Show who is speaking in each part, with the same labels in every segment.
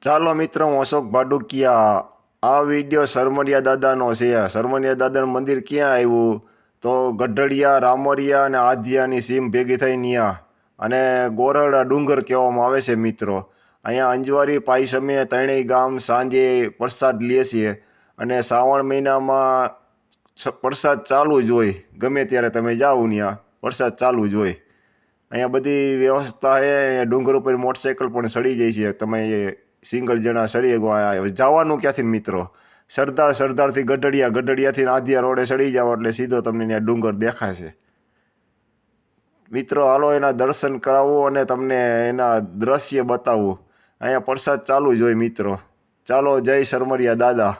Speaker 1: ચાલો મિત્રો, હું અશોક ભાડુકિયા. આ વિડીયો સરમરિયા દાદાનો છે. સરમરિયા દાદાનું મંદિર ક્યાં આવ્યું? તો ગઢડિયા, રામોરિયા અને આધ્યાની સીમ ભેગી થઈ ન્યા અને ગોરડા ડુંગર કહેવામાં આવે છે મિત્રો. અહીંયા અંજવારી પાયસમે ત્રણેય ગામ સાંજે પ્રસાદ લે છે અને શ્રાવણ મહિનામાં પ્રસાદ ચાલુ જ હોય. ગમે ત્યારે તમે જાઓ ત્યાં પ્રસાદ ચાલુ જ હોય. અહીંયા બધી વ્યવસ્થા છે. અહીંયા ડુંગર ઉપર મોટરસાઇકલ પણ ચડી જાય છે. તમે સિંગલ જણા ચડી જવાનું ક્યાંથી મિત્રો? સરદારથી ગઢડિયાથી આધ્યા રોડે ચડી જાવ એટલે સીધો તમને ત્યાં ડુંગર દેખાશે મિત્રો. હાલો એના દર્શન કરાવું અને તમને એના દ્રશ્ય બતાવું. અહીંયા પ્રસાદ ચાલુ જ હોય મિત્રો. ચાલો, જય સરમરિયા દાદા.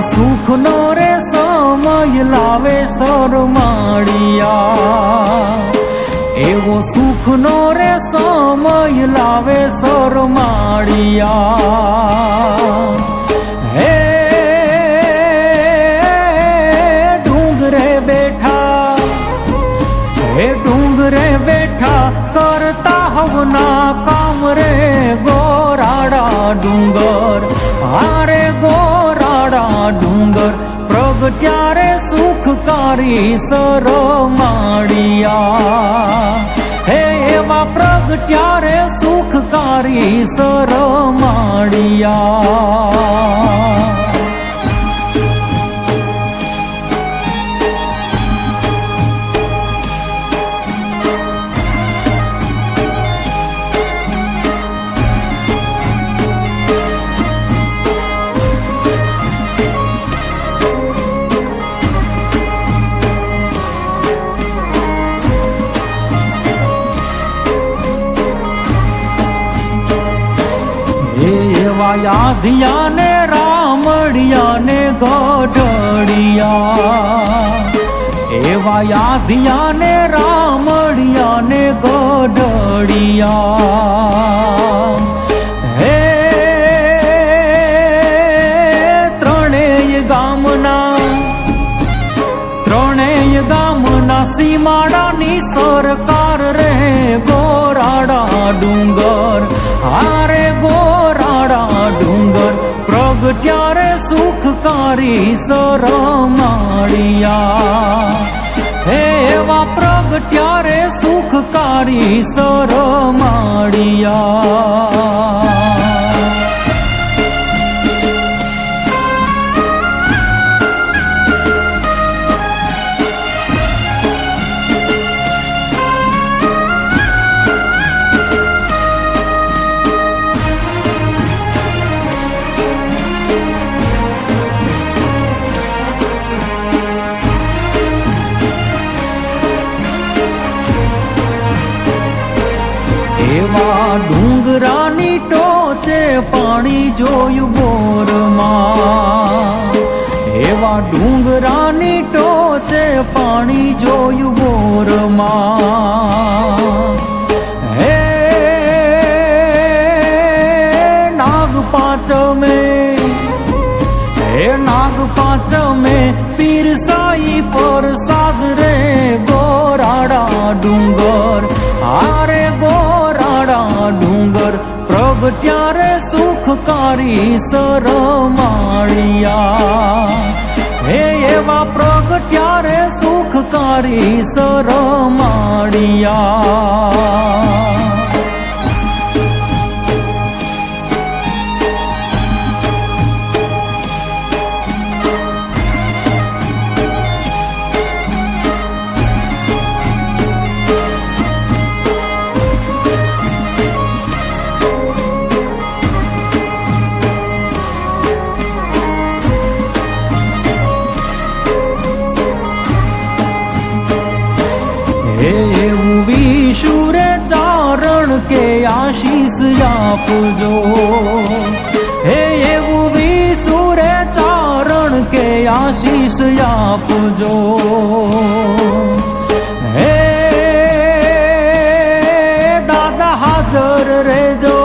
Speaker 2: સુખનો રે સમય લાવે સરમાળિયા, એવો સુખનો રે સમય લાવે સરમાળિયા. હે ડુંગરે બેઠા કરતા હવના કામ રે ગોરાડા ડુંગર. હારે ગોરાડા ડુંગર પ્રગટ્યા રે સુખકારી સરમાળિયા. હે એવા પ્રગટ્યા રે સુખકારી સરમાળિયા. એવા આધ્યા ને રામડિયા ને ગઢડિયા, એવા આધ્યા ને રામડિયા ને ગઢડિયા. હે ત્રણેય ગામના સીમાડાની સરકાર રે ગોરાડા ડુંગર. હારે ગોરાડા ડુંગર પ્રગટ્યા રે સુખકારી સરમાળિયા. હે એવા પ્રગટ્યા રે સુખકારી સરમાળિયા. એવા ડુંગરાની ટોચે પાણી જોયું બોરમાં, એવા ડુંગરાની ટોચે પાણી જોયું બોરમાં. હે નાગપાંચમે પીરસાઈ પ્રસાદ રે ગોરાડા ડુંગર. હારે ગોરાડા ડુંગર પ્રગટ્યા રે સુખકારી સરમાળિયા. હે એવા પ્રગટ્યા રે સુખકારી સરમાળિયા. એવું વિશુરે ચારણ આશીષ આપજો. હે એવું વિસુરે ચારણ કે આશીષ આપજો. હે દાદા હાજર રેજો,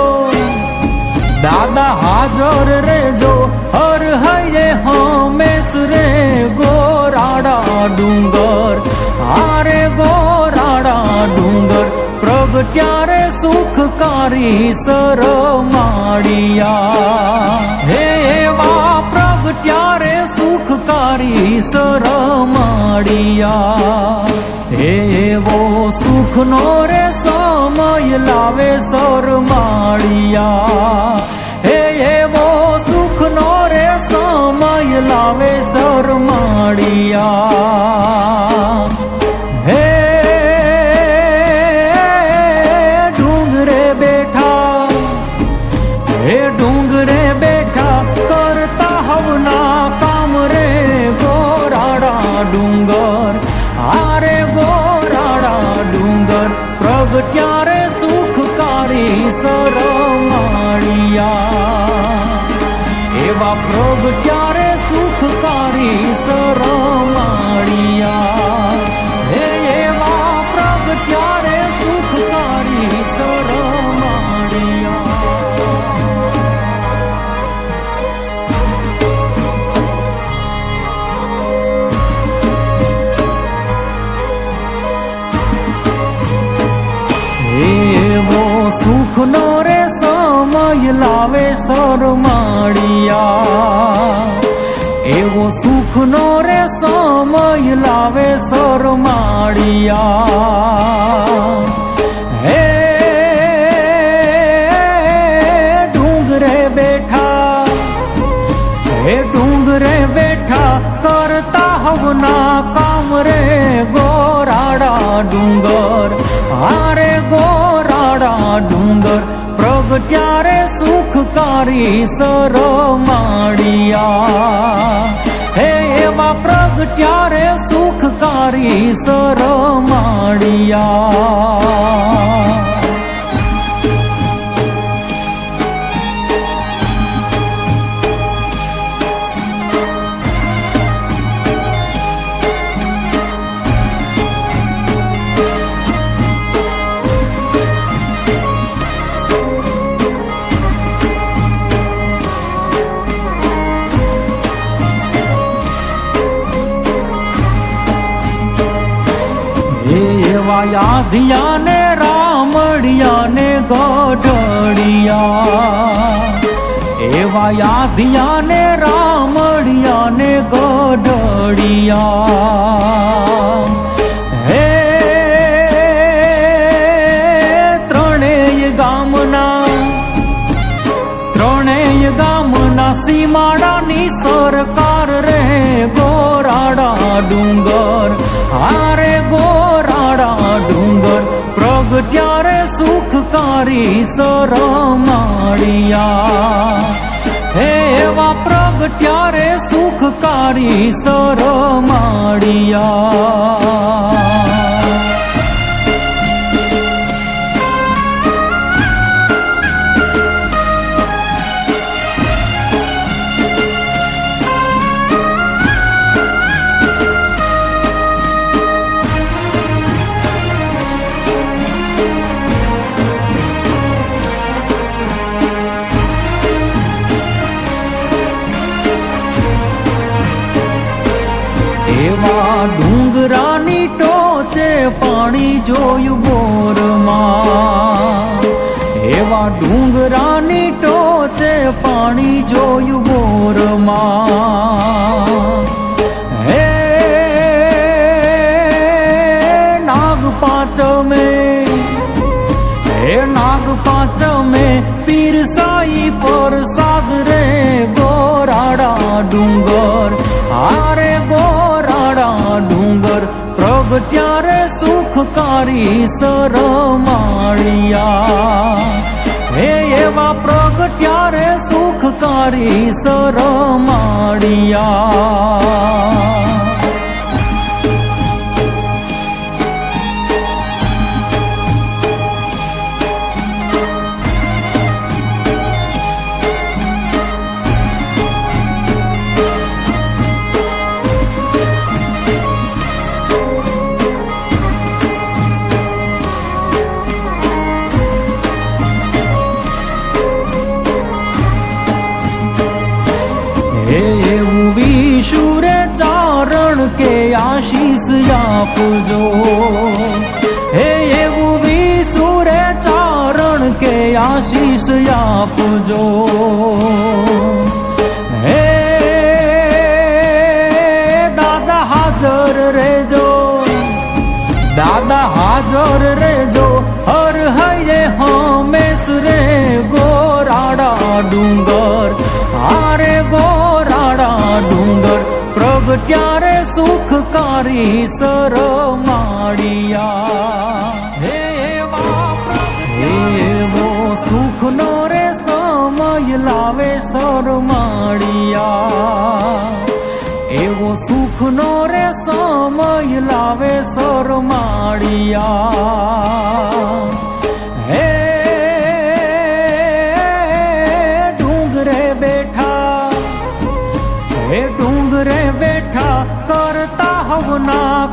Speaker 2: દાદા હાજર રેજો, હર હૈયે હમેશ રે ગોરાડા ડુંગર. આરે ગોરાડા ડુંગર પ્રગટ્યા રે સુખકારી સરમાળિયા. હે એવા પ્રગટ્યા રે સુખકારી સરમાળિયા. હે એવો સુખનો રે સમય લાવે સરમાળિયા. હે એવો સુખનો રે સમય લાવે સરમાળિયા. હે ડુંગરે બેઠા, હે ડુંગરે બેઠા કરતા હવના કામ રે ગોરાડા ડુંગર. આરે ગોરાડા ડુંગર પ્રગટ્યા રે સુખકારી સરમાળિયા. એવા પ્રગટ્યા રે સુખકારી સરમાળિયા. હે એવા પ્રગટ્યા રે સુખકારી સરમાળિયા. એવો સુખનો રે સમય લાવે સરમાળિયા. એવો સુખનો રે સમય લાવે સરમાળિયા. હે ડુંગરે બેઠા, હે ડુંગરે બેઠા કરતા હવના કામ રે ગોરાડા ડુંગર. આરે ગોરાડા ડુંગર પ્રગટ્યા રે સુખકારી સરમાળિયા. હે એવા પ્રગટ્યા રે સુખકારી સરમાળિયા. એવા યાધિયા ને રામડિયા ને ગઢડિયા. એવા યાધિયા ને રામડિયા ને ગઢડિયા. હે ત્રણેય ગામના સીમાડાની સરકાર રે ગોરાડા ડુંગર. આરે ગોરાડા ડુંગર પ્રગટ્યા રે સુખકારી સરમાળિયા. હે એવા પ્રગટ્યા રે સુખકારી સરમાળિયા. એવા ડુંગરાની ટોચે પાણી જોયું બોરમાં. એવા ડુંગરાની ટોચે પાણી જોયું બોરમાં. હે નાગ પાંચમે પીર સાઈ પર સાદ રે ગોરાડા ડુંગર. આરે ગોરાડા ડુંગર પ્રગટ્યા રે સુખકારી સરમાળિયા. હે એવા પ્રગટ્યા રે સુખકારી સરમાળિયા. હે એવું વિશુરે ચારણ કે આશીષ આપજો હે એવું વિશુરે ચારણ કે આશીષ આપજો હે દાદા હાજર રેજો દાદા હાજર રેજો હર હૈયે હમેશ રે ગોરાડા ડુંગર આરે ગોરાડા ડુંગર પ્રગટ્યા રે સુખકારી સરમાળિયા હે એવો સુખનો રે સમય લાવે સરમાળિયા એવો સુખનો રે સમય લાવે સરમાળિયા હે ડુંગરે બેઠા કરતા હવના